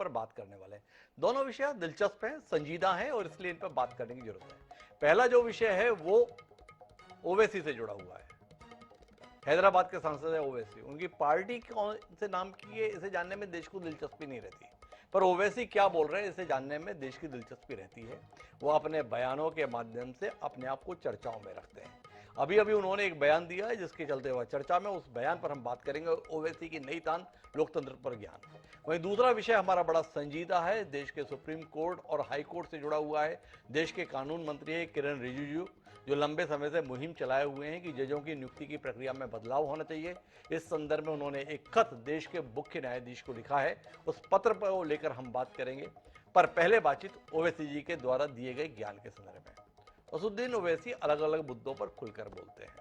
पर बात करने वाले हैं। दोनों विषय दिलचस्प हैं, संजीदा हैं और इसलिए इन पर बात करने की जरूरत है। पहला जो विषय है वो ओवैसी से जुड़ा हुआ है। हैदराबाद के सांसद है ओवैसी, उनकी पार्टी कौन से नाम की है इसे जानने में देश को दिलचस्पी नहीं रहती, पर ओवैसी क्या बोल रहे हैं इसे जानने में देश की दिलचस्पी रहती है। वो अपने बयानों के माध्यम से अपने आप को चर्चाओं में रखते हैं। अभी अभी उन्होंने एक बयान दिया है जिसके चलते हुआ चर्चा में, उस बयान पर हम बात करेंगे। ओवैसी की नई तान लोकतंत्र पर ज्ञान। वहीं दूसरा विषय हमारा बड़ा संजीदा है, देश के सुप्रीम कोर्ट और हाई कोर्ट से जुड़ा हुआ है। देश के कानून मंत्री है किरण रिजिजू, जो लंबे समय से मुहिम चलाए हुए हैं कि जजों की नियुक्ति की प्रक्रिया में बदलाव होना चाहिए। इस संदर्भ में उन्होंने एक खत देश के मुख्य न्यायाधीश को लिखा है, उस पत्र पर लेकर हम बात करेंगे। पर पहले बातचीत ओवैसी जी के द्वारा दिए गए ज्ञान के संदर्भ में। असदुद्दीन ओवैसी अलग अलग मुद्दों पर खुलकर बोलते हैं,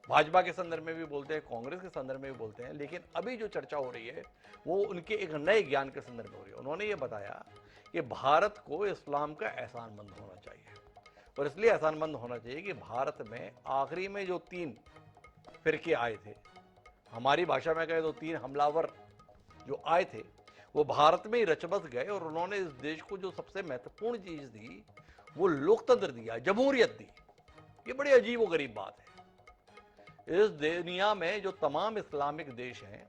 भाजपा के संदर्भ में भी बोलते हैं, कांग्रेस के संदर्भ में भी बोलते हैं, लेकिन अभी जो चर्चा हो रही है वो उनके एक नए ज्ञान के संदर्भ में हो रही है। उन्होंने ये बताया कि भारत को इस्लाम का एहसानमंद होना चाहिए, और इसलिए एहसानमंद होना चाहिए कि भारत में आखिरी में जो 3 फिरके आए थे, हमारी भाषा में कहे तो 3 हमलावर जो आए थे, वो भारत में ही रच बस गए। और उन्होंने इस देश को जो सबसे महत्वपूर्ण चीज दी वो लोकतंत्र दिया, जमहूरियत दी। ये बड़ी अजीब और गरीब बात है। इस दुनिया में जो तमाम इस्लामिक देश हैं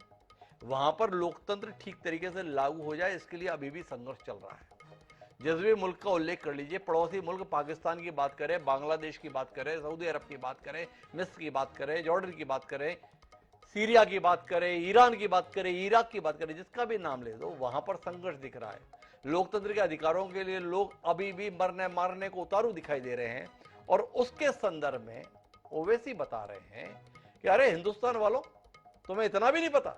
वहां पर लोकतंत्र ठीक तरीके से लागू हो जाए, इसके लिए अभी भी संघर्ष चल रहा है। जिस भी मुल्क का उल्लेख कर लीजिए, पड़ोसी मुल्क पाकिस्तान की बात करें, बांग्लादेश की बात करें, सऊदी अरब की बात करें, मिस्र की बात करें, जॉर्डन की बात करें, सीरिया की बात करें, ईरान की बात करें, इराक की बात करें, जिसका भी नाम ले दो वहां पर संघर्ष दिख रहा है। लोकतंत्र के अधिकारों के लिए लोग अभी भी मरने मारने को उतारू दिखाई दे रहे हैं। और उसके संदर्भ में ओवैसी बता रहे हैं कि अरे हिंदुस्तान वालों, तुम्हें इतना भी नहीं पता,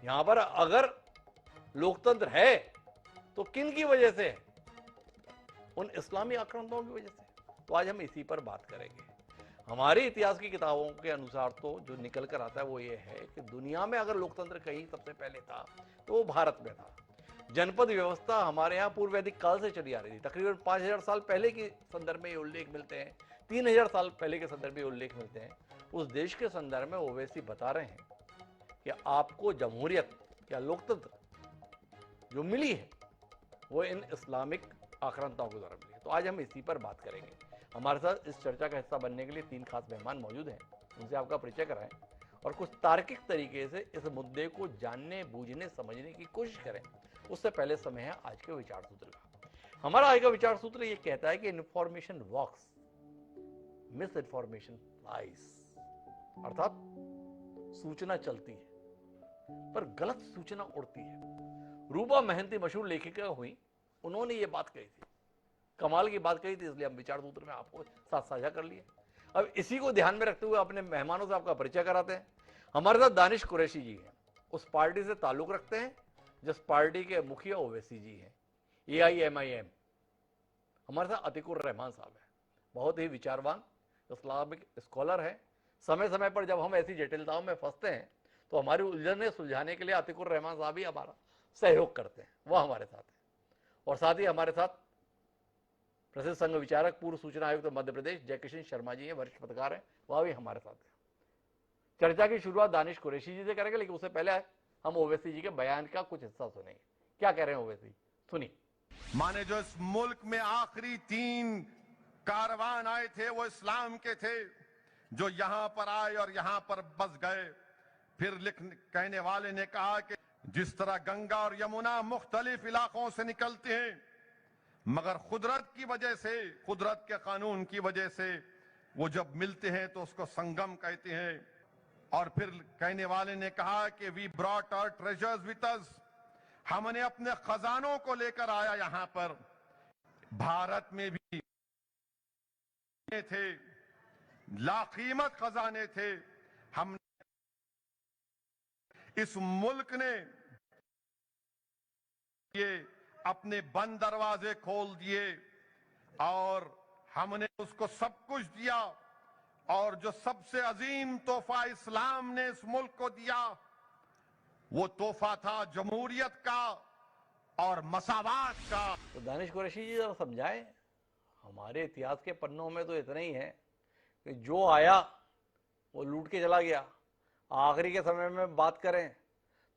यहां पर अगर लोकतंत्र है तो किन की वजह से है? उन इस्लामी आक्रांताओं की वजह से। तो आज हम इसी पर बात करेंगे। हमारे इतिहास की किताबों के अनुसार तो जो निकल कर आता है वो ये है कि दुनिया में अगर लोकतंत्र कहीं सबसे पहले था तो वो भारत में था। जनपद व्यवस्था हमारे यहाँ पूर्व वैदिक काल से चली आ रही थी। तकरीबन 5000 साल पहले के संदर्भ में ये उल्लेख मिलते हैं, 3000 साल पहले के संदर्भ में उल्लेख मिलते हैं। उस देश के संदर्भ में ओवैसी बता रहे हैं कि आपको जमहूरियत या लोकतंत्र जो मिली है वो इन इस्लामिक आक्रांताओं के द्वारा मिली है। तो आज हम इसी पर बात करेंगे। हमारे साथ इस चर्चा का हिस्सा बनने के लिए 3 खास मेहमान मौजूद हैं, उनसे आपका परिचय कराएं और कुछ तार्किक तरीके से इस मुद्दे को जानने, बूझने, समझने की कोशिश करें। उससे पहले समय है आज के विचार सूत्र का। हमारा आज का विचार सूत्र ये कहता है कि इन्फॉर्मेशन वॉक्स, मिस इन्फॉर्मेशन फ्लाइज, अर्थात सूचना चलती है पर गलत सूचना उड़ती है। रूबा महंती मशहूर लेखिका हुई, उन्होंने ये बात कही थी, कमाल की बात कही थी, इसलिए हम विचार सूत्र में आपको साथ साझा कर लिए। अब इसी को ध्यान में रखते हुए अपने मेहमानों से आपका परिचय कराते हैं। हमारे साथ दानिश कुरैशी जी हैं, उस पार्टी से ताल्लुक रखते हैं जिस पार्टी के मुखिया ओवैसी जी हैं, AIMIM। हमारे साथ अतिकुर रहमान साहब है, बहुत ही विचारवान इस्लामिक स्कॉलर है। समय समय पर जब हम ऐसी जटिलताओं में फंसते हैं तो हमारी उलझने सुलझाने के लिए अतिकुर रहमान साहब ही हमारा सहयोग करते हैं, वह हमारे साथ है। और साथ ही हमारे साथ प्रसिद्ध संघ विचारक, पूर्व सूचना आयुक्त मध्य प्रदेश जयकिशन शर्मा जी हैं, वरिष्ठ पत्रकार हैं, वह भी हमारे साथ है। चर्चा की शुरुआत दानिश कुरैशी जी से करेंगे, लेकिन उससे पहले हम ओवैसी जी के बयान का कुछ हिस्सा सुनेंगे। क्या कह रहे हैं ओवैसी, सुनिए। माने जो इस मुल्क में आखिरी 3 कारवान आए थे वो इस्लाम के थे, जो यहां पर आए और यहां पर बस गए। फिर कहने वाले ने कहा कि जिस तरह गंगा और यमुना मुख्तलिफ इलाकों से निकलते हैं, मगर कुदरत की वजह से, कुदरत के कानून की वजह से वो जब मिलते हैं तो उसको संगम कहते हैं। और फिर कहने वाले ने कहा कि we brought our treasures with us, हमने अपने खजानों को लेकर आया यहां पर। भारत में भी थे, लाकीमत खजाने थे। हम इस मुल्क ने ये अपने बंद दरवाजे खोल दिए और हमने उसको सब कुछ दिया। और जो सबसे अजीम तोहफा इस्लाम ने इस मुल्क को दिया वो तोहफा था जमहूरियत का और मसावात का। तो दानिश कुरैशी जी जरा समझाएं, हमारे इतिहास के पन्नों में तो इतना ही है कि जो आया वो लूट के चला गया। आखिरी के समय में बात करें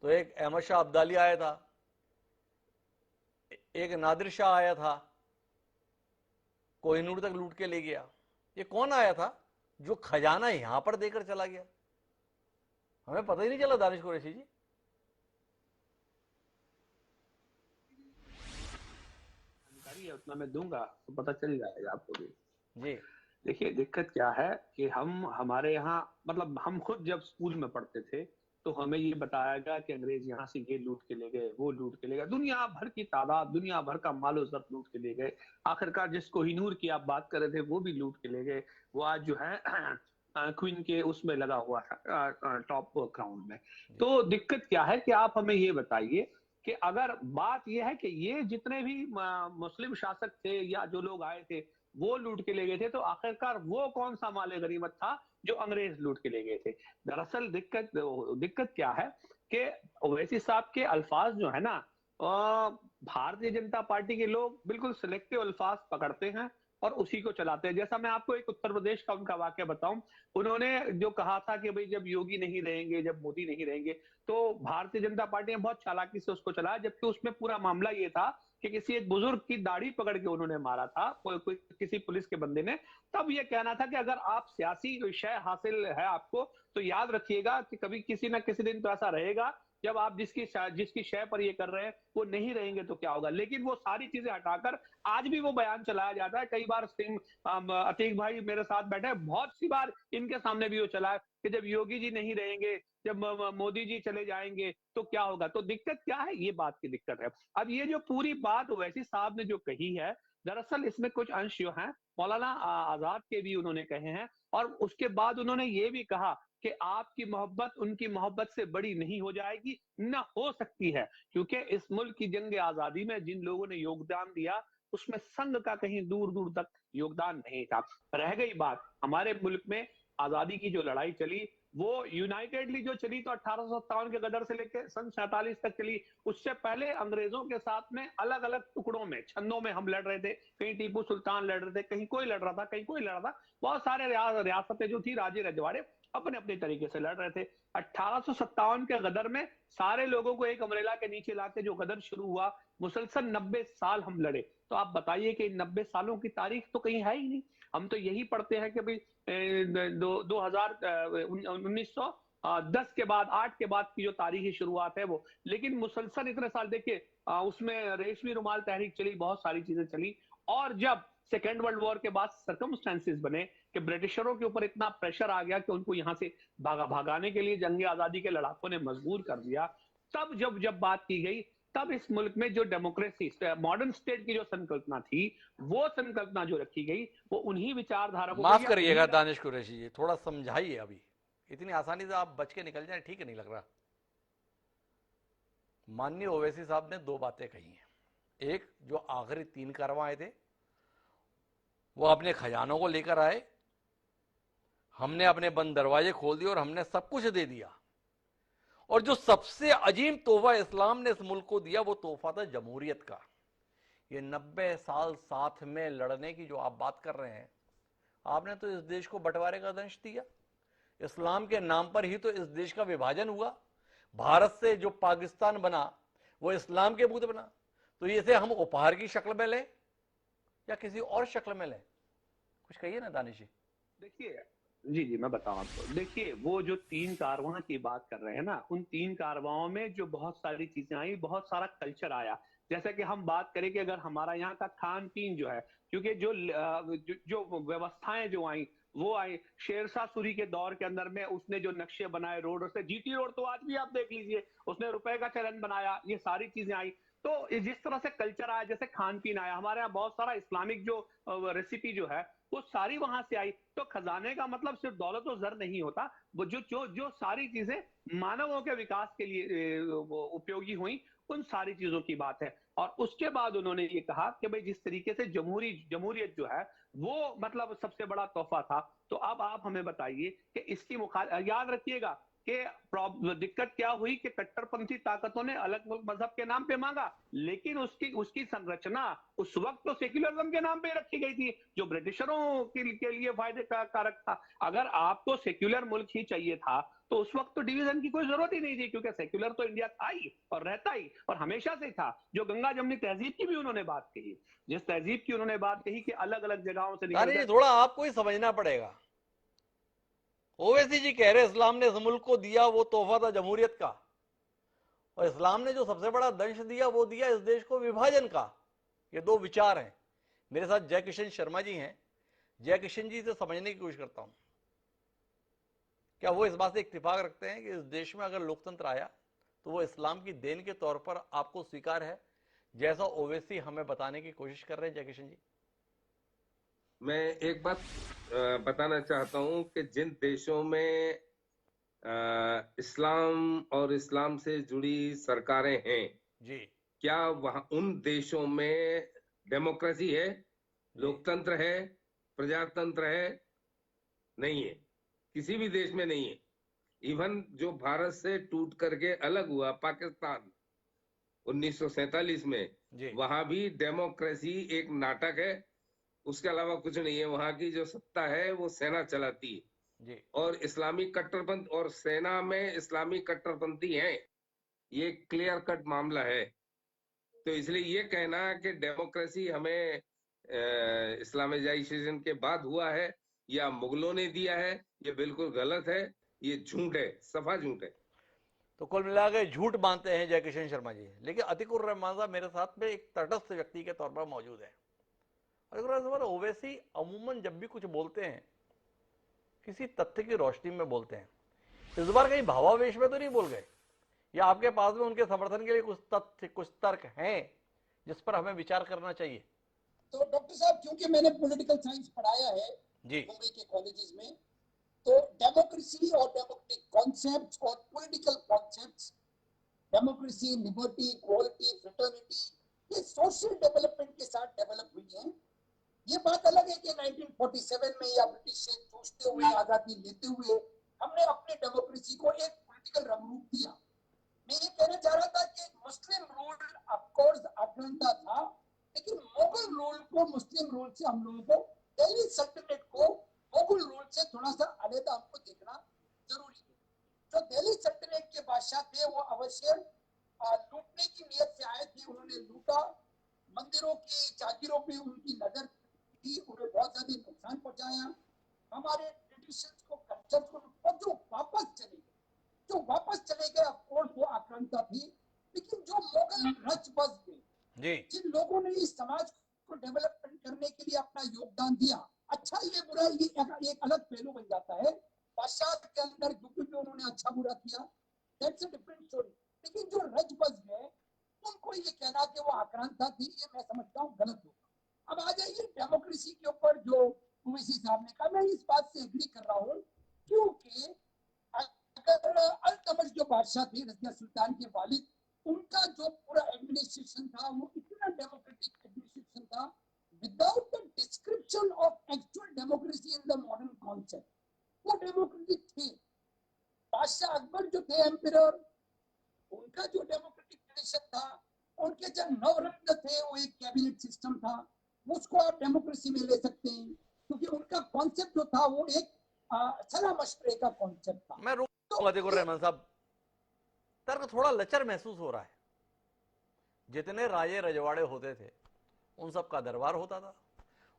तो एक अहमद शाह अब्दाली आया था, एक नादिर शाह आया था, कोहिनूर तक लूट के ले गया। ये कौन आया था जो खजाना यहां पर देकर चला गया? हमें पता ही नहीं चला दानिश कुरैशी जी। जानकारी है उतना मैं दूंगा तो पता चल जाएगा आपको भी। जी देखिए दिक्कत क्या है कि हमारे यहाँ मतलब हम खुद जब स्कूल में पढ़ते थे तो हमें ये बताया गया कि अंग्रेज यहाँ से ये लूट के ले गए, वो लूट के ले गए, दुनिया भर की तादाद, दुनिया भर का मालो जर लूट के ले गए। आखिरकार जिस कोहिनूर की आप बात कर रहे थे वो भी लूट के ले गए। वो आज जो है क्वीन के उसमें लगा हुआ है टॉप क्राउन में। तो दिक्कत क्या है कि आप हमें ये बताइए कि अगर बात यह है कि ये जितने भी मुस्लिम शासक थे या जो लोग आए थे वो लूट के ले गए थे, तो आखिरकार वो कौन सा माले गनीमत था जो अंग्रेज लूट के ले गए थे? दरअसल दिक्कत क्या है कि ओवैसी साहब के अल्फाज जो है ना, भारतीय जनता पार्टी के लोग बिल्कुल सिलेक्टिव अल्फाज पकड़ते हैं और उसी को चलाते हैं। जैसा मैं आपको एक उत्तर प्रदेश का उनका वाक्य बताऊं, उन्होंने जो कहा था कि भाई जब योगी नहीं रहेंगे, जब मोदी नहीं रहेंगे, तो भारतीय जनता पार्टी ने बहुत चालाकी से उसको चलाया, जबकि उसमें पूरा मामला ये था कि किसी एक बुजुर्ग की दाढ़ी पकड़ के उन्होंने मारा था, कोई किसी पुलिस के बंदे ने। तब ये कहना था कि अगर आप सियासी विषय हासिल है आपको तो याद रखिएगा कि कभी किसी ना किसी दिन तो ऐसा रहेगा जब आप जिसकी शय पर ये कर रहे हैं वो नहीं रहेंगे तो क्या होगा। लेकिन वो सारी चीजें हटाकर आज भी वो बयान चलाया जाता है। कई बार अतीक भाई मेरे साथ बैठे, बहुत सी बार इनके सामने भी वो चला है कि जब योगी जी नहीं रहेंगे, जब मोदी जी चले जाएंगे तो क्या होगा। तो दिक्कत क्या है, ये बात की दिक्कत है। अब ये जो पूरी बात ओवैसी साहब ने जो कही है, दरअसल इसमें कुछ अंश जो है मौलाना आजाद के भी उन्होंने कहे हैं, और उसके बाद उन्होंने ये भी कहा कि आपकी मोहब्बत उनकी मोहब्बत से बड़ी नहीं हो जाएगी, न हो सकती है, क्योंकि इस मुल्क की जंग आजादी में जिन लोगों ने योगदान दिया उसमें संघ का कहीं दूर दूर तक योगदान नहीं था। रह गई बात हमारे मुल्क में आजादी की जो लड़ाई चली वो यूनाइटेडली जो चली तो 1857 के गदर से लेकर सन 47 तक चली। उससे पहले अंग्रेजों के साथ में अलग अलग टुकड़ों में, छंदों में हम लड़ रहे थे। कहीं टीपू सुल्तान लड़ रहे थे, कहीं कोई लड़ रहा था, कहीं कोई लड़ रहा था। बहुत सारे रियासतें जो थी, राज्य रजवाड़े अपने अपने तरीके से लड़ रहे थे। 1857 के गदर में सारे लोगों को एक अमरेला के नीचे लाके जो गदर शुरू हुआ, मुसलसल 90 साल हम लड़े। तो आप बताइए कि 90 सालों की तारीख तो कहीं है ही नहीं। हम तो यही पढ़ते हैं कि भाई 1910 के बाद, 8 के बाद की जो तारीखी शुरुआत है वो। लेकिन मुसलसल इतने साल देखिए, उसमें रेशमी रुमाल तहरीक चली, बहुत सारी चीजें चली। और जब सेकेंड वर्ल्ड वॉर के बाद सर्कमस्टेंसेस बने कि ब्रिटिशरों के ऊपर इतना प्रेशर आ गया कि उनको यहां से भागाने के लिए जंग आजादी के लड़ाकों ने मजबूर कर दिया, तब जब बात की गई, तब इस मुल्क में जो डेमोक्रेसी, मॉडर्न स्टेट की जो संकल्पना थी, वो संकल्पना जो रखी गई वो उन्हीं विचारधारा को, माफ करिएगा दानिश कुरैशी जी, थोड़ा समझाइए। अभी इतनी आसानी से आप बच के निकल जाए, ठीक है नहीं लग रहा। माननीय ओवैसी साहब ने दो बातें कही हैं। एक, जो आखिरी 3 कारवां आए थे वो अपने खजानों को लेकर आए, हमने अपने बंद दरवाजे खोल दिए और हमने सब कुछ दे दिया। और जो सबसे अजीम तोहफा इस्लाम ने इस मुल्क को दिया वो तोहफा था जमहूरियत का। ये 90 साल साथ में लड़ने की जो आप बात कर रहे हैं, आपने तो इस देश को बंटवारे का दंश दिया। इस्लाम के नाम पर ही तो इस देश का विभाजन हुआ। भारत से जो पाकिस्तान बना वो इस्लाम के बूते बना। तो इसे हम उपहार की शक्ल में लें या किसी और शक्ल में लें, कुछ कहिए ना दानिश जी। देखिए जी मैं बताऊं आपको। देखिए वो जो 3 कारवां की बात कर रहे हैं ना, उन 3 कारवाओं में जो बहुत सारी चीजें आई, बहुत सारा कल्चर आया। जैसे कि हम बात करें कि अगर हमारा यहाँ का खान पीन जो है, क्योंकि जो व्यवस्थाएं जो आई वो आई शेरशाह सूरी के दौर के अंदर में, उसने जो नक्शे बनाए रोड से, जीटी रोड तो आज भी आप देख लीजिए, उसने रुपए का चलन बनाया, ये सारी चीजें आई। तो जिस तरह से कल्चर आया, जैसे खान पीन आया, हमारे यहाँ बहुत सारा इस्लामिक जो रेसिपी जो है वो सारी वहां से आई। तो खजाने का मतलब सिर्फ दौलत और जर नहीं होता, वो जो सारी चीजें मानवों के विकास के लिए उपयोगी हुई, उन सारी चीजों की बात है। और उसके बाद उन्होंने ये कहा कि भाई जिस तरीके से जमहूरियत जो है वो मतलब सबसे बड़ा तोहफा था। तो अब आप हमें बताइए कि इसकी याद रखिएगा कि दिक्कत क्या हुई कि कट्टरपंथी ताकतों ने अलग मजहब के नाम पे मांगा, लेकिन उसकी संरचना उस वक्त तो सेक्युलरिज्म के नाम पे रखी गई थी, जो ब्रिटिशरों के लिए फायदे का कारक था। अगर आपको सेक्युलर मुल्क ही चाहिए था तो उस वक्त तो डिवीजन की कोई जरूरत ही नहीं थी, क्योंकि सेक्युलर तो इंडिया था ही और रहता ही और हमेशा से था। जो गंगा जमुनी तहजीब की भी उन्होंने बात कही, जिस तहजीब की उन्होंने बात कही कि अलग अलग जगहों से निकल तानी जी, थोड़ा आपको ही समझना पड़ेगा। ओवैसी जी कह रहे इस्लाम ने इस मुल्क को दिया वो तोहफा था जमहूरियत का, और इस्लाम ने जो सबसे बड़ा दंश दिया वो दिया इस देश को विभाजन का। ये दो विचार हैं। मेरे साथ जय किशन शर्मा जी हैं। जय किशन जी से समझने की कोशिश करता हूं, क्या वो इस बात से इत्तेफाक रखते हैं कि इस देश में अगर लोकतंत्र आया तो वो इस्लाम की देन के तौर पर आपको स्वीकार है, जैसा ओवैसी हमें बताने की कोशिश कर रहे हैं? जय किशन जी, मैं एक बात बताना चाहता हूं कि जिन देशों में इस्लाम और इस्लाम से जुड़ी सरकारें हैं जी क्या वहां उन देशों में डेमोक्रेसी है, लोकतंत्र है, प्रजातंत्र है? नहीं है, किसी भी देश में नहीं है। इवन जो भारत से टूट करके अलग हुआ पाकिस्तान 1947 में, जी वहां भी डेमोक्रेसी एक नाटक है, उसके अलावा कुछ नहीं है। वहां की जो सत्ता है वो सेना चलाती है, जी और इस्लामी कट्टरपंथ और सेना में इस्लामी कट्टरपंथी हैं, ये क्लियर कट मामला है। तो इसलिए ये कहना कि डेमोक्रेसी हमें इस्लामाइजेशन के बाद हुआ है या मुगलों ने दिया है, ये बिल्कुल गलत है, ये झूठ है, सफा झूठ है। तो कुल मिला के झूठ मानते हैं जय किशन शर्मा जी। लेकिन अतिकुर रहमान साहब मेरे साथ में एक तटस्थ व्यक्ति के तौर पर मौजूद है। अतिकुर रहमान साहब, ओवैसी अमूमन जब भी कुछ बोलते हैं किसी तथ्य की रोशनी में बोलते हैं। इस बार कहीं भावावेश में तो नहीं बोल गए, या आपके पास में उनके समर्थन के लिए कुछ तथ्य कुछ तर्क हैं जिस पर हमें विचार करना चाहिए? तो डॉक्टर साहब, क्योंकि मैंने पॉलिटिकल साइंस पढ़ाया है जी मुंबई के कॉलेजेस में, तो डेमोक्रेसी और डेमोक्रेटिक कॉन्सेप्ट्स और political concepts, democracy, liberty, equality, fraternity, ये सोशल डेवलपमेंट के साथ डेवलप हुई है। ये बात अलग है कि 1947 में या ब्रिटिश से जूझते हुए आजादी लेते हुए हमने अपने डेमोक्रेसी को एक पॉलिटिकल रंग रूप दिया। मैं ये कहना चाह रहा था कि मुस्लिम रूल ऑफ कोर्स आक्रांता था, लेकिन मुगल रूल को मुस्लिम रूल से हम लोगों को, दिल्ली सल्तनत को मुगल रूल से थोड़ा सा अलग हमको देखना जरूरी है। जो दिल्ली सल्तनत के बादशाह थे वो अवश्य लूटने की नियत से आए थे। उन्होंने लूटा, मंदिरों की जागीरों पे उनकी नजर थी, उन्हें बहुत ज्यादा नुकसान पहुंचाया, हमारे ट्रेडिशंस को, कल्चर को, और जो वापस चले गए ऑफकोर्स वो आक्रांता थी। लेकिन जो मुगल रच बस थे, जी जिन लोगों ने इस समाज को डेवलपमेंट करने के लिए अपना योगदान दिया, अच्छा ये बुरा ये एक अलग पहलू बन जाता है। बादशाह के अंदर जो कुछ उन्होंने अच्छा बुरा किया, दैट्स अ डिफरेंट स्टोरी। लेकिन जो रच बस गए उनको ये कहना कि वो आक्रांता थी, ये मैं समझता हूँ गलत होगा। अब आ जाइए डेमोक्रेसी के ऊपर, जो ओवैसी साहब ने कहा, मैं इस बात से एग्री कर रहा हूँ, क्योंकि अगर अल्तमश जो बादशाह थे, रजिया सुल्तान के वालिद, उनका जो पूरा एडमिनिस्ट्रेशन था वो इतना डेमोक्रेटिक एडमिनिस्ट्रेशन था, without the description of actual democracy in the modern concept. वो डेमोक्रेटिक थे। बादशाह अकबर जो थे एम्परर, उनका जो डेमोक्रेटिक ट्रेडिशन था, उनके जो नवरत्न थे वो एक कैबिनेट सिस्टम था, उसको आप डेमोक्रेसी में ले सकते हैं, क्योंकि उनका कॉन्सेप्ट जो था वो एक सलाह मशवरे का कॉन्सेप्ट था। मैं रुकूंगा अतिकुर रहमान साहब। तर्क थोड़ा लचर महसूस हो रहा है। जितने राजे रजवाड़े होते थे उन सब का दरबार होता था।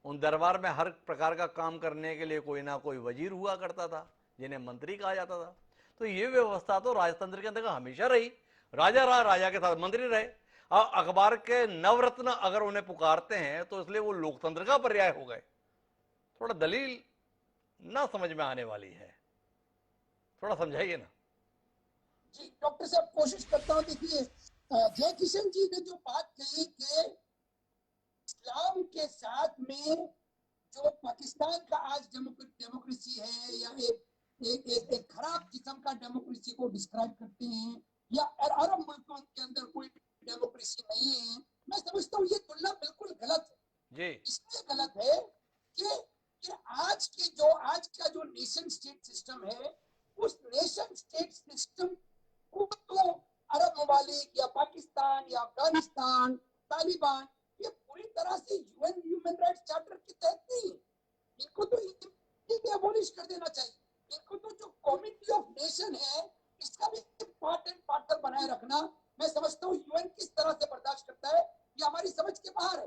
उन दरबार में हर प्रकार का काम करने के लिए कोई ना कोई वजीर हुआ करता था, जिन्हें मंत्री कहा जाता था। तो ये व्यवस्था तो राजतंत्र के अंदर हमेशा रही। राजा रहा, राजा के साथ मंत्री रहे। अखबार के नवरत्न अगर उन्हें पुकारते हैं तो इसलिए वो लोकतंत्र का पर्याय हो गए। थोड़ा दलील ना समझ में आने वाली है, थोड़ा समझाइए ना। जी डॉक्टर साहब, कोशिश करता हूँ। देखिए, जय किशन जी ने जो बात कही कि इस्लाम के साथ में जो पाकिस्तान का आज डेमोक्रेसी है, या एक खराब किस्म का डेमोक्रेसी को डिस्क्राइब करते हैं, या अरब मुल्कों के अंदर कोई डेमोक्रेसी नहीं है, मैं समझता हूँ ये तुलना बिल्कुल गलत है। जी इसलिए गलत है कि आज का जो नेशन स्टेट सिस्टम है, उस नेशन स्टेट तालिबान, ये पूरी तरह से यूएन ह्यूमन राइट्स चार्टर के तहत नहीं। इनको तो एबॉलिश कर देना चाहिए। इनको तो जो कमिटी ऑफ नेशन है इसका भी पार्ट एंड पार्टनर बनाए रखना, मैं समझता हूँ यूएन किस तरह से बर्दाश्त करता है ये हमारी समझ के बाहर है।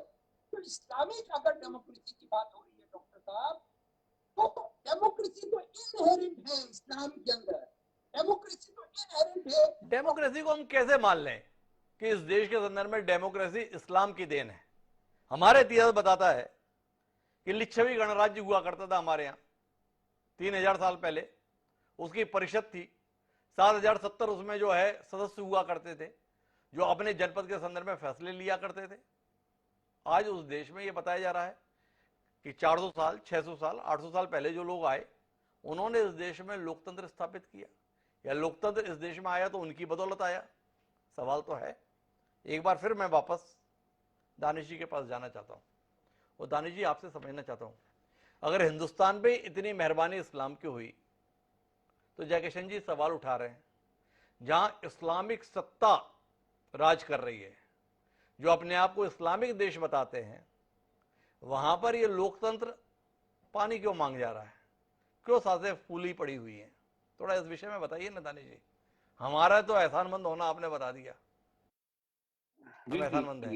तो इस्लामिक अगर डेमोक्रेसी की बात हो रही है डॉक्टर साहब, तो डेमोक्रेसी तो इनहेरेंट है इस्लाम के अंदर। डेमोक्रेसी तो इनहेरेंट है। डेमोक्रेसी को हम कैसे मान लें कि इस देश के संदर्भ में डेमोक्रेसी इस्लाम की देन है? हमारा इतिहास बताता है कि लिच्छवी गणराज्य हुआ करता था हमारे यहाँ 3000 साल पहले, उसकी परिषद थी 7070, उसमें जो है सदस्य हुआ करते थे जो अपने जनपद के संदर्भ में फैसले लिया करते थे। आज उस देश में यह बताया जा रहा है कि 400 साल 600 साल 800 साल पहले जो लोग आए उन्होंने इस देश में लोकतंत्र स्थापित किया, या लोकतंत्र इस देश में आया तो उनकी बदौलत आया? सवाल तो है। एक बार फिर मैं वापस दानिश जी के पास जाना चाहता हूं और दानिश जी आपसे समझना चाहता हूं, अगर हिंदुस्तान पे इतनी मेहरबानी इस्लाम की हुई तो जयकिशन जी सवाल उठा रहे हैं जहां इस्लामिक सत्ता राज कर रही है, जो अपने आप को इस्लामिक देश बताते हैं, वहां पर ये लोकतंत्र पानी क्यों मांग जा रहा है? क्यों सांसें फूली पड़ी हुई हैं? थोड़ा इस विषय में बताइए ना दानिश जी। हमारा तो एहसानमंद होना आपने बता दिया, हम एहसानमंद हैं।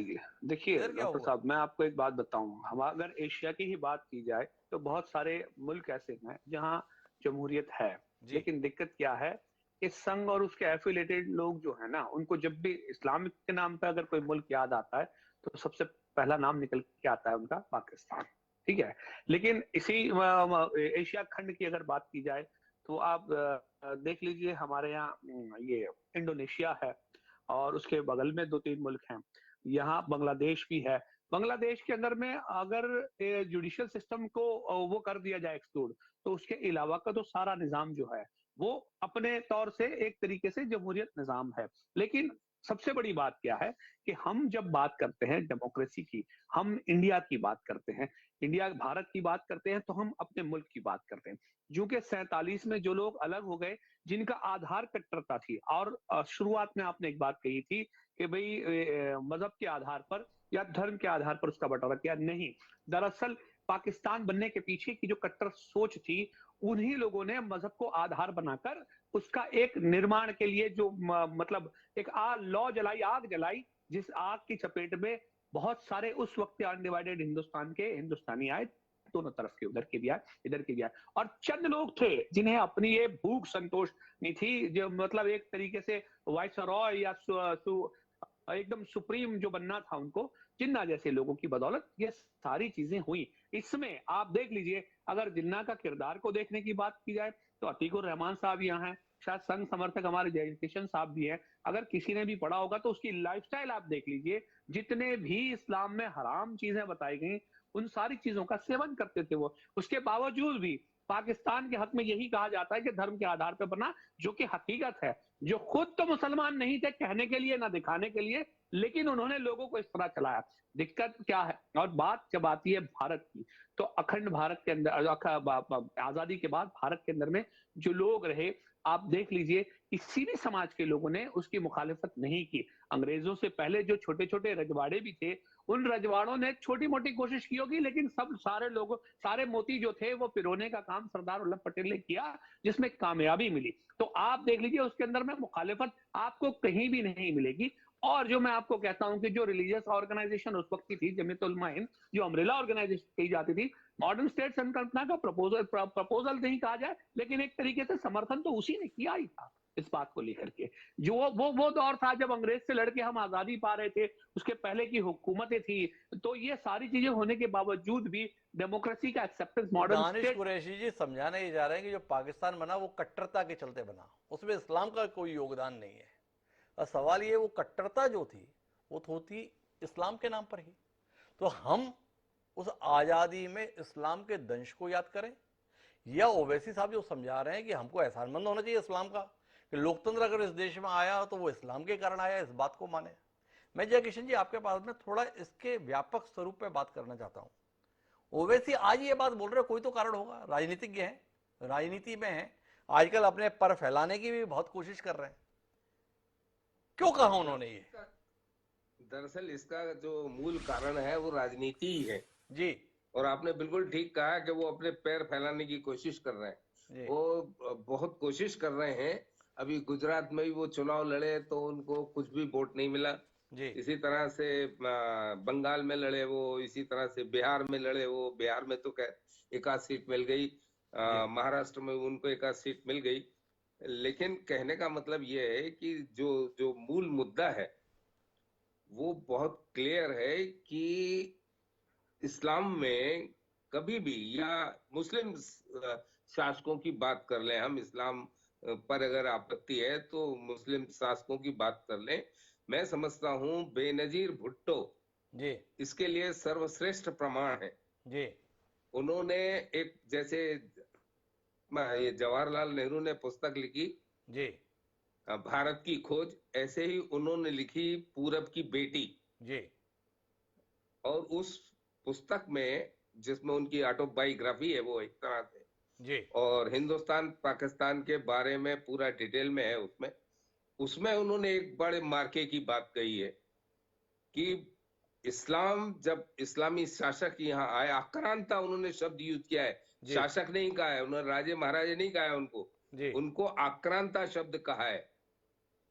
देखिए इधर क्या डॉक्टर हुआ? साहब, मैं आपको एक बात बताऊं, हम अगर एशिया की ही बात की जाए तो बहुत सारे मुल्क ऐसे हैं जहां जमहूरियत है, जी। लेकिन दिक्कत क्या है कि संघ और उसके एफिलेटेड लोग जो है ना, उनको जब भी इस्लामिक के नाम पे अगर कोई मुल्क याद आता है तो सबसे पहला नाम निकल के आता है उनका पाकिस्तान। ठीक है, लेकिन इसी एशिया खंड की अगर बात की जाए तो आप देख लीजिए, हमारे यहाँ ये इंडोनेशिया है और उसके बगल में 2-3 मुल्क हैं, यहाँ बांग्लादेश भी है। बांग्लादेश के अंदर में अगर जुडिशियल सिस्टम को वो कर दिया जाए एक्सक्लूड, तो उसके अलावा का तो सारा निजाम जो है वो अपने तौर से एक तरीके से जमहूरियत निजाम है। लेकिन सबसे बड़ी बात क्या है कि हम जब बात करते हैं डेमोक्रेसी की, हम इंडिया की बात करते हैं, इंडिया भारत की बात करते हैं, तो हम अपने मुल्क की बात करते हैं। जो कि 47 में जो लोग अलग हो गए, जिनका आधार कट्टरता थी, और शुरुआत में आपने एक बात कही थी कि भाई मजहब के आधार पर या धर्म के आधार पर उसका बंटवारा किया, नहीं। दरअसल पाकिस्तान बनने के पीछे की जो कट्टर सोच थी, उन्हीं लोगों ने मजहब को आधार बनाकर उसका एक निर्माण के लिए जो मतलब एक आग जलाई, जिस आग की चपेट में बहुत सारे उस वक्त अनडिवाइडेड हिंदुस्तान के हिंदुस्तानी आए, दोनों तरफ के, उधर के भी आए इधर के भी आए, और चंद लोग थे जिन्हें अपनी ये भूख संतोष नहीं थी, जो मतलब एक तरीके से वाइसरॉय या एकदम सुप्रीम जो बनना था उनको, जिन्ना जैसे लोगों की बदौलत ये सारी चीजें हुई। इसमें आप देख लीजिए, अगर जिन्ना का किरदार को देखने की बात की जाए तो अतीकुर रहमान साहब यहाँ हैं, शायद संघ समर्थक हमारे जयकिशन साहब भी हैं। अगर किसी ने भी पढ़ा होगा तो उसकी लाइफस्टाइल आप देख लीजिए, जितने भी इस्लाम में हराम चीजें बताई गई उन सारी चीजों का सेवन करते थे वो। उसके बावजूद भी पाकिस्तान के हक में यही कहा जाता है कि धर्म के आधार पर बना, जो कि हकीकत है। जो खुद तो मुसलमान नहीं थे कहने के लिए ना दिखाने के लिए, लेकिन उन्होंने लोगों को इस तरह चलाया। दिक्कत क्या है, और बात जब आती है भारत की, तो अखंड भारत के अंदर, आजादी के बाद भारत के अंदर में जो लोग रहे, आप देख लीजिए किसी भी समाज के लोगों ने उसकी मुखालिफत नहीं की। अंग्रेजों से पहले जो छोटे छोटे रजवाड़े भी थे, उन रजवाड़ों ने छोटी मोटी कोशिश की होगी, लेकिन सब सारे लोगों, सारे मोती जो थे वो पिरोने का काम सरदार वल्लभ पटेल ने किया, जिसमें कामयाबी मिली। तो आप देख लीजिए उसके अंदर में मुखालिफत आपको कहीं भी नहीं मिलेगी। और जो मैं आपको कहता हूं कि जो रिलीजियस ऑर्गेनाइजेशन उस वक्त की थी, जमीयत उलमा हिंद, जो अम्ब्रेला ऑर्गेनाइजेशन कही जाती थी, मॉडर्न स्टेट संकल्पना का प्रपोजल नहीं कहा जाए, लेकिन एक तरीके से समर्थन तो उसी ने किया ही था इस बात को लेकर के। जो वो दौर था जब अंग्रेज से लड़के हम आजादी पा रहे थे, उसके पहले की हुकूमतें थी। तो ये सारी चीजें होने के बावजूद भी डेमोक्रेसी का acceptance modern Danish state. Qureshi ji समझाने ही जा रहे हैं कि जो पाकिस्तान बना वो कट्टरता के चलते बना, उसमें इस्लाम का कोई योगदान नहीं है। और सवाल ये, वो कट्टरता जो थी वो थी इस्लाम के नाम पर ही। तो हम उस आज़ादी में इस्लाम के दंश को याद करें, या ओवैसी साहब जो समझा रहे हैं कि हमको एहसानमंद होना चाहिए इस्लाम का, कि लोकतंत्र अगर इस देश में आया तो वो इस्लाम के कारण आया, इस बात को माने। मैं जयकिशन जी आपके पास में थोड़ा इसके व्यापक स्वरूप पे बात करना चाहता हूँ। ओवैसी आज ये बात बोल रहे, कोई तो कारण होगा, राजनीतिज्ञ हैं, राजनीति में हैं, आजकल अपने पर फैलाने की भी बहुत कोशिश कर रहे हैं। क्यों कहा उन्होंने ये? दरअसल इसका जो मूल कारण है वो राजनीति ही है। जी और आपने बिल्कुल ठीक कहा कि वो अपने पैर फैलाने की कोशिश कर रहे हैं। जी वो बहुत कोशिश कर रहे हैं। अभी गुजरात में भी वो चुनाव लड़े तो उनको कुछ भी वोट नहीं मिला। जी इसी तरह से बंगाल में लड़े वो, इसी तरह से बिहार में लड़े वो, बिहार में तो एक आध सीट मिल गई। जी महाराष्ट्र में उनको एक आध सीट मिल गई। लेकिन कहने का मतलब ये है कि जो जो मूल मुद्दा है वो बहुत क्लियर है कि इस्लाम में कभी भी, या मुस्लिम शासकों की बात कर लें हम, इस्लाम पर अगर आपत्ति है तो मुस्लिम शासकों की बात कर लें, मैं समझता हूं बेनजीर भुट्टो जी इसके लिए सर्वश्रेष्ठ प्रमाण है। जी उन्होंने एक, जैसे ये जवाहरलाल नेहरू ने पुस्तक लिखी जी भारत की खोज, ऐसे ही उन्होंने लिखी पूरब की बेटी। जी और उस पुस्तक में, जिसमें उनकी ऑटोबायोग्राफी है वो एक तरह से, जी और हिंदुस्तान पाकिस्तान के बारे में पूरा डिटेल में है उसमें। उसमें उन्होंने एक बड़े मार्के की बात कही है कि इस्लाम, जब इस्लामी शासक यहाँ आए, आक्रांता उन्होंने शब्द यूज किया है, जी शासक नहीं कहा है उन्होंने, राजे महाराजे नहीं कहा है उनको, जी उनको आक्रांता शब्द कहा है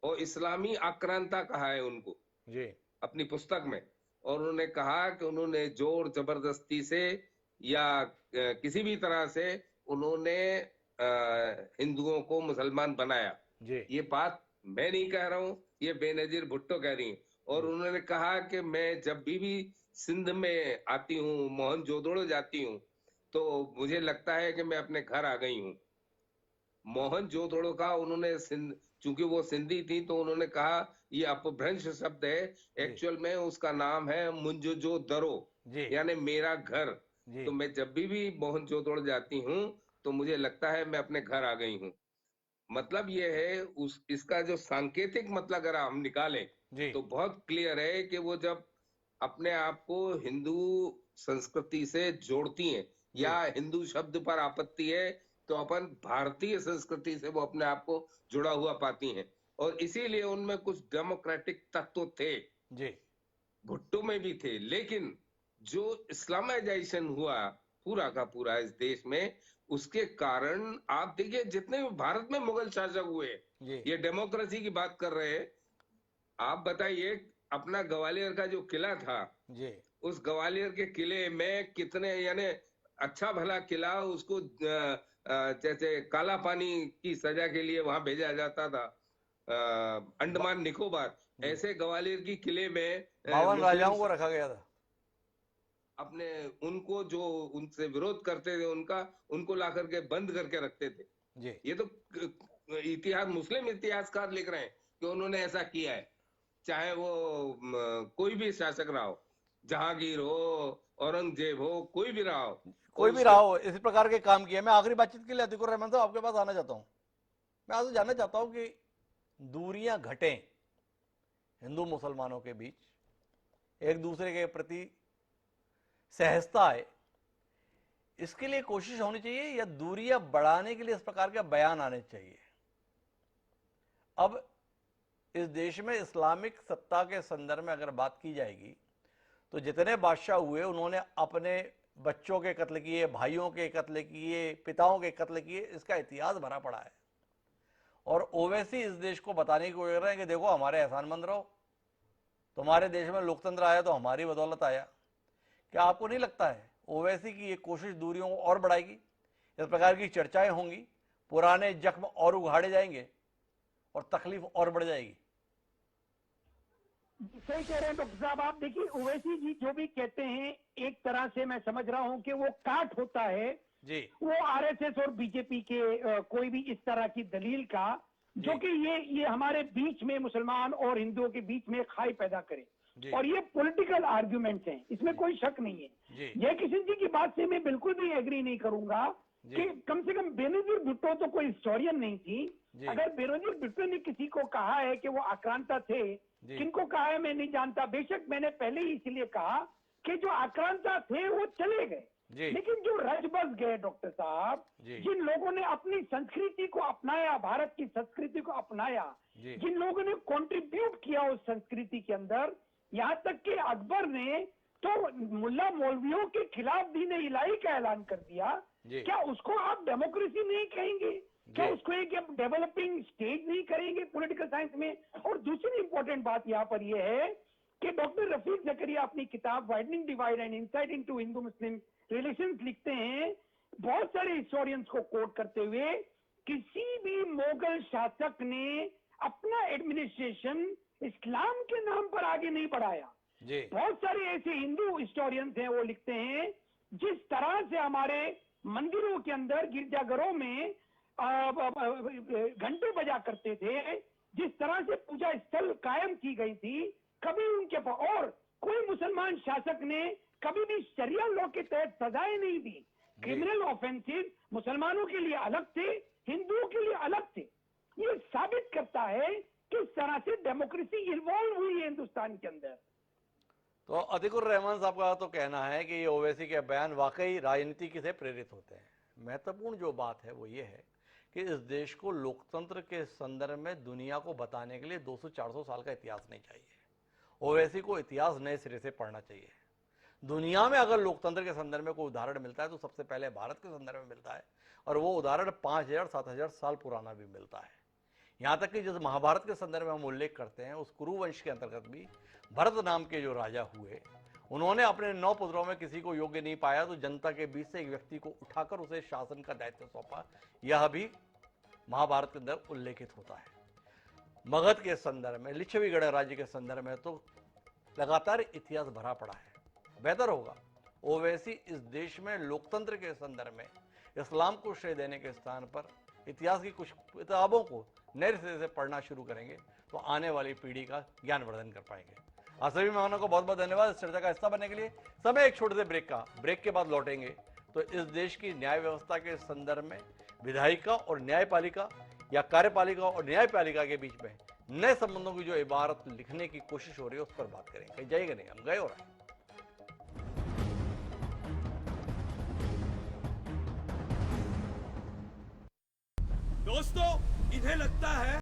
और इस्लामी आक्रांता कहा है उनको जी अपनी पुस्तक में। और उन्होंने कहा कि उन्होंने जोर जबरदस्ती से या किसी भी तरह से उन्होंने हिंदुओं को मुसलमान बनाया। जी ये बात मैं नहीं कह रहा हूं, ये बेनजीर भुट्टो कह रही हैं। और उन्होंने कहा कि मैं जब भी सिंध में आती हूँ, मोहनजोदड़ो जाती हूँ, तो मुझे लगता है कि मैं अपने घर आ गई हूँ। मोहनजोदड़ो का उन्होंने चूंकि वो सिंधी थी तो उन्होंने कहा ये अपभ्रंश शब्द है, एक्चुअल में उसका नाम है मुंजोजोदड़ो, जी यानी मेरा घर। जी तो मैं जब भी मोहनजोदड़ो जाती हूँ तो मुझे लगता है मैं अपने घर आ गई हूँ। मतलब ये है, इसका जो सांकेतिक मतलब अगर हम निकालें जी तो बहुत क्लियर है कि वो जब अपने आप को हिंदू संस्कृति से जोड़ती हैं, जी या हिंदू शब्द पर आपत्ति है तो अपन भारतीय संस्कृति से वो अपने आप को जुड़ा हुआ पाती हैं। और इसीलिए उनमें कुछ डेमोक्रेटिक तत्व थे, जी भुट्टो में भी थे। लेकिन जो इस्लामाइजेशन हुआ पूरा का पूरा इस देश में, उसके कारण आप देखिए जितने भी भारत में मुगल शासक हुए, जी ये डेमोक्रेसी की बात कर रहे हैं। आप बताइए, अपना ग्वालियर का जो किला था, जी उस ग्वालियर के किले में कितने, यानी अच्छा भला किला, उसको जैसे काला पानी की सजा के लिए वहां भेजा जाता था, अंडमान निकोबार, जी ऐसे ग्वालियर की किले में 52 मुस्लिम राजाओं को रखा गया था। अपने, उनको जो उनसे विरोध करते थे उनको ला करके बंद करके रखते थे। जी ये तो इतिहास, मुस्लिम इतिहासकार लिख रहे हैं कि उन्होंने ऐसा किया है। चाहे वो कोई भी शासक रहा हो, जहांगीर हो, औरंगजेब हो, कोई भी रहा हो। कोई और भी उसके रहा हो इस प्रकार के काम किए। मैं आखिरी बातचीत के लिए अतिकुर रहमान साहब आपके पास आना चाहता हूँ। मैं आपसे जानना चाहता हूँ कि दूरियां घटें हिंदू मुसलमानों के बीच, एक दूसरे के प्रति सहजता आए, इसके लिए कोशिश होनी चाहिए या दूरियां बढ़ाने के लिए इस प्रकार के बयान आने चाहिए? अब इस देश में इस्लामिक सत्ता के संदर्भ में अगर बात की जाएगी तो जितने बादशाह हुए उन्होंने अपने बच्चों के कत्ल किए, भाइयों के कत्ल किए, पिताओं के कत्ल किए, इसका इतिहास भरा पड़ा है। और ओवैसी इस देश को बताने की कोशिश कर रहे हैं कि देखो हमारे एहसानमंद रहो, तुम्हारे देश में लोकतंत्र आया तो हमारी बदौलत आया। क्या आपको नहीं लगता है ओवैसी की ये कोशिश दूरियों को और बढ़ाएगी? इस प्रकार की चर्चाएं होंगी, पुराने जख्म और उघाड़े जाएंगे और तकलीफ और बढ़ जाएगी। सही कह रहे हैं डॉक्टर साहब। आप देखिए, ओवैसी जी जो भी कहते हैं, एक तरह से मैं समझ रहा हूं कि वो काट होता है जी वो आरएसएस और बीजेपी के कोई भी इस तरह की दलील का, जो कि ये हमारे बीच में, मुसलमान और हिंदुओं के बीच में खाई पैदा करे। और ये पॉलिटिकल आर्ग्यूमेंट्स हैं, इसमें कोई शक नहीं है। जय किशन जी की बात से मैं बिल्कुल भी एग्री नहीं करूंगा कि कम से कम बेनजीर भुट्टो तो कोई हिस्टोरियन नहीं थी। अगर बेनजीर भुट्टो ने किसी को कहा है कि वो आक्रांता थे, किनको कहा है मैं नहीं जानता। बेशक मैंने पहले ही इसलिए कहा कि जो आक्रांता थे वो चले गए, लेकिन जो रज बस गए डॉक्टर साहब, जिन लोगों ने अपनी संस्कृति को अपनाया, भारत की संस्कृति को अपनाया, जिन लोगों ने कंट्रीब्यूट किया उस संस्कृति के अंदर, यहाँ तक कि अकबर ने तो मुल्ला मौलवियों के खिलाफ दीन इलाही का ऐलान कर दिया। क्या उसको आप डेमोक्रेसी नहीं कहेंगे? क्या उसको एक डेवलपिंग स्टेज नहीं करेंगे पॉलिटिकल साइंस में? और दूसरी इंपॉर्टेंट बात यहाँ पर यह है कि डॉक्टर रफीक जकरिया अपनी किताब widening divide and insight into Hindu Muslim relations लिखते हैं, बहुत सारे हिस्टोरियंस को कोट करते हुए, किसी भी मुगल शासक ने अपना एडमिनिस्ट्रेशन इस्लाम के नाम पर आगे नहीं बढ़ाया। बहुत सारे ऐसे हिंदू हिस्टोरियंस हैं, वो लिखते हैं जिस तरह से हमारे मंदिरों के अंदर गिरजाघरों में घंटे बजा करते थे, जिस तरह से पूजा स्थल कायम की गई थी, कभी उनके और कोई मुसलमान शासक ने कभी भी शरिया लॉ के तहत सजाएं नहीं दी। क्रिमिनल ऑफेंसेस मुसलमानों के लिए अलग थे, हिंदुओं के लिए अलग थे। ये साबित करता है किस तरह से डेमोक्रेसी इन्वॉल्व हुई है हिंदुस्तान के अंदर। तो अतिकुर रहमान साहब का तो कहना है कि ये ओवैसी के बयान वाकई राजनीति से प्रेरित होते हैं। महत्वपूर्ण जो बात है वो ये है कि इस देश को लोकतंत्र के संदर्भ में दुनिया को बताने के लिए 200-400 साल का इतिहास नहीं चाहिए। ओवैसी को इतिहास नए सिरे से पढ़ना चाहिए। दुनिया में अगर लोकतंत्र के संदर्भ में कोई उदाहरण मिलता है तो सबसे पहले भारत के संदर्भ में मिलता है, और वो उदाहरण 5000-7000 साल पुराना भी मिलता है। यहाँ तक कि जिस महाभारत के संदर्भ में हम उल्लेख करते हैं, उस कुरुवंश के अंतर्गत भी भरत नाम के जो राजा हुए, उन्होंने अपने 9 पुत्रों में किसी को योग्य नहीं पाया तो जनता के बीच से एक व्यक्ति को उठाकर उसे शासन का दायित्व सौंपा। यह भी महाभारत के अंदर उल्लेखित होता है। मगध के संदर्भ में, लिच्छवी गणराज्य के संदर्भ में तो लगातार इतिहास भरा पड़ा है। बेहतर होगा ओवैसी इस देश में लोकतंत्र के संदर्भ में इस्लाम को श्रेय देने के स्थान पर इतिहास की कुछ किताबों को नए सिरे से पढ़ना शुरू करेंगे तो आने वाली पीढ़ी का ज्ञानवर्धन कर पाएंगे। आप सभी मेहमानों को बहुत बहुत धन्यवाद इस चर्चा का हिस्सा बनने के लिए। समय एक छोटे से ब्रेक का, ब्रेक के बाद लौटेंगे तो इस देश की न्याय व्यवस्था के संदर्भ में विधायिका और न्यायपालिका या कार्यपालिका और न्यायपालिका के बीच में नए संबंधों की जो इबारत लिखने की कोशिश हो रही है उस पर बात करेंगे। कहीं जाइएगा नहीं, हम गए हो रहे हैं। दोस्तों, इन्हें लगता है